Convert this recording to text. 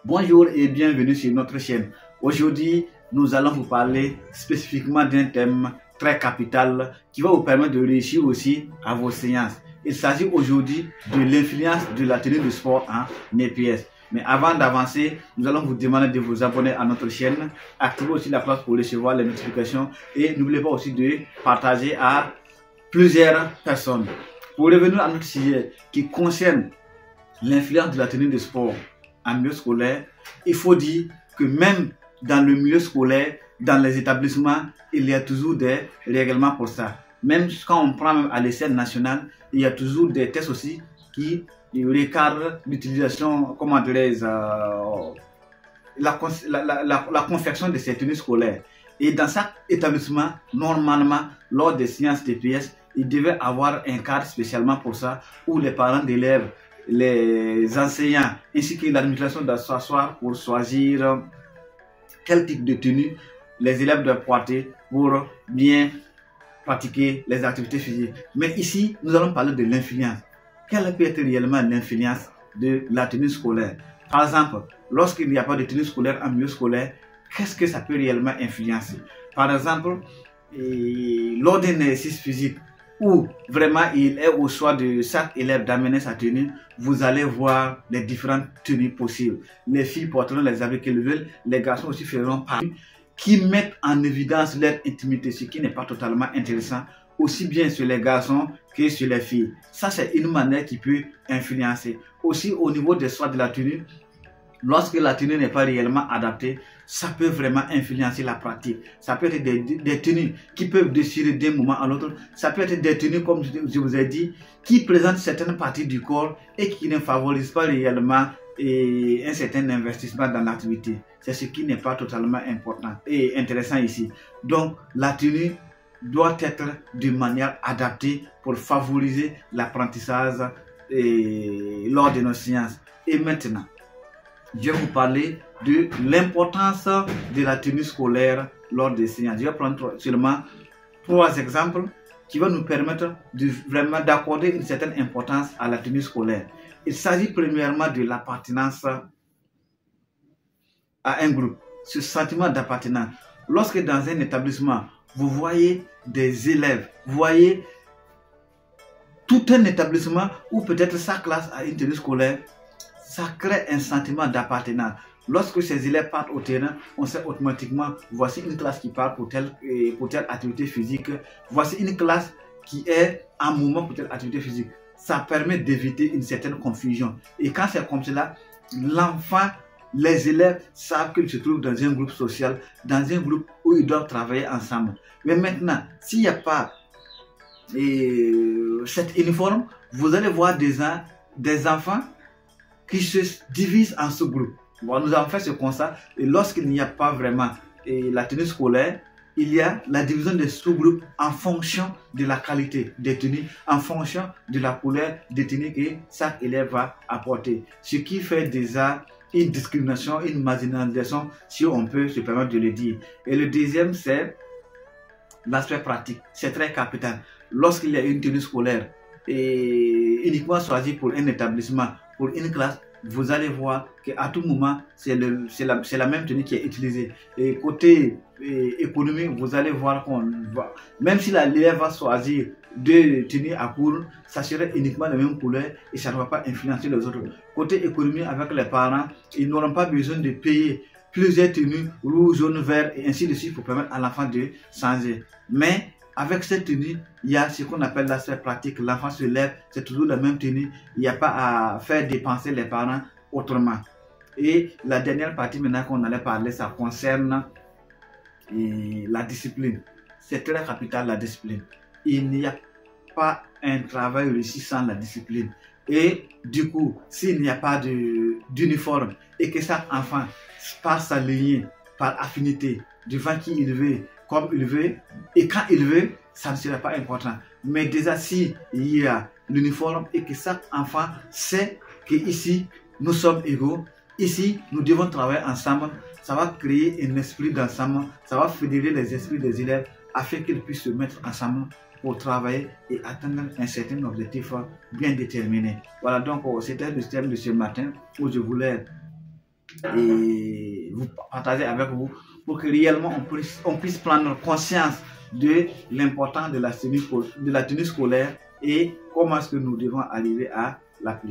Bonjour et bienvenue sur notre chaîne. Aujourd'hui, nous allons vous parler spécifiquement d'un thème très capital qui va vous permettre de réussir aussi à vos séances. Il s'agit aujourd'hui de l'influence de la tenue de sport en EPS. Mais avant d'avancer, nous allons vous demander de vous abonner à notre chaîne, activer aussi la cloche pour recevoir les notifications et n'oubliez pas aussi de partager à plusieurs personnes. Pour revenir à notre sujet qui concerne l'influence de la tenue de sport en milieu scolaire, il faut dire que même dans le milieu scolaire, dans les établissements, il y a toujours des règlements pour ça. Même quand on prend même à l'échelle nationale, il y a toujours des tests aussi qui recadrent l'utilisation, comment dirais-je, la confection de ces tenues scolaires. Et dans chaque établissement, normalement, lors des séances TPS, il devait avoir un cadre spécialement pour ça, où les parents d'élèves, les enseignants ainsi que l'administration doivent s'asseoir pour choisir quel type de tenue les élèves doivent porter pour bien pratiquer les activités physiques. Mais ici, nous allons parler de l'influence. Quelle peut être réellement l'influence de la tenue scolaire? Par exemple, lorsqu'il n'y a pas de tenue scolaire en milieu scolaire, qu'est-ce que ça peut réellement influencer? Par exemple, lors d'un exercice physique, où vraiment il est au choix de chaque élève d'amener sa tenue, vous allez voir les différentes tenues possibles. Les filles porteront les habits qu'elles veulent, les garçons aussi feront partie, qui mettent en évidence leur intimité, ce qui n'est pas totalement intéressant, aussi bien sur les garçons que sur les filles. Ça, c'est une manière qui peut influencer. Aussi, au niveau des choix de la tenue, lorsque la tenue n'est pas réellement adaptée, ça peut vraiment influencer la pratique. Ça peut être des tenues qui peuvent déchirer d'un moment à l'autre. Ça peut être des tenues, comme je vous ai dit, qui présentent certaines parties du corps et qui ne favorisent pas réellement un certain investissement dans l'activité. C'est ce qui n'est pas totalement important et intéressant ici. Donc, la tenue doit être de manière adaptée pour favoriser l'apprentissage lors de nos séances. Et maintenant, je vais vous parler de l'importance de la tenue scolaire lors des séances. Je vais prendre seulement 3 exemples qui vont nous permettre de vraiment d'accorder une certaine importance à la tenue scolaire. Il s'agit premièrement de l'appartenance à un groupe, ce sentiment d'appartenance. Lorsque dans un établissement, vous voyez des élèves, vous voyez tout un établissement ou peut-être sa classe a une tenue scolaire, ça crée un sentiment d'appartenance. Lorsque ces élèves partent au terrain, on sait automatiquement, voici une classe qui part pour telle activité physique, voici une classe qui est en mouvement pour telle activité physique. Ça permet d'éviter une certaine confusion. Et quand c'est comme cela, l'enfant, les élèves savent qu'ils se trouvent dans un groupe social, dans un groupe où ils doivent travailler ensemble. Mais maintenant, s'il n'y a pas cet uniforme, vous allez voir des enfants qui se divisent en sous-groupes. Bon, nous avons fait ce constat et lorsqu'il n'y a pas vraiment la tenue scolaire, il y a la division des sous-groupes en fonction de la qualité des tenues, en fonction de la couleur des tenues que chaque élève va apporter. Ce qui fait déjà une discrimination, une marginalisation, si on peut se permettre de le dire. Et le deuxième, c'est l'aspect pratique. C'est très capital. Lorsqu'il y a une tenue scolaire et uniquement choisie pour un établissement, pour une classe, vous allez voir qu'à tout moment, c'est la même tenue qui est utilisée. Et côté économie, vous allez voir même si l'élève va choisir 2 tenues à court, ça serait uniquement la même couleur et ça ne va pas influencer les autres. Côté économie, avec les parents, ils n'auront pas besoin de payer plusieurs tenues, rouge, jaune, vert et ainsi de suite pour permettre à l'enfant de changer. Mais avec cette tenue, il y a ce qu'on appelle l'aspect pratique. L'enfant se lève, c'est toujours la même tenue. Il n'y a pas à faire dépenser les parents autrement. Et la dernière partie maintenant qu'on allait parler, ça concerne la discipline. C'est très capital la discipline. Il n'y a pas un travail réussi sans la discipline. Et du coup, s'il n'y a pas d'uniforme et que chaque enfant passe sa ligne par affinité devant qui il veut, comme il veut et quand il veut, ça ne sera pas important. Mais déjà si il y a l'uniforme et que chaque enfant sait qu'ici nous sommes égaux, ici nous devons travailler ensemble, ça va créer un esprit d'ensemble, ça va fédérer les esprits des élèves afin qu'ils puissent se mettre ensemble pour travailler et atteindre un certain objectif bien déterminé. Voilà, donc c'était le thème de ce matin où je voulais et vous partager avec vous pour que réellement on puisse prendre conscience de l'importance de la tenue scolaire et comment est-ce que nous devons arriver à l'appliquer.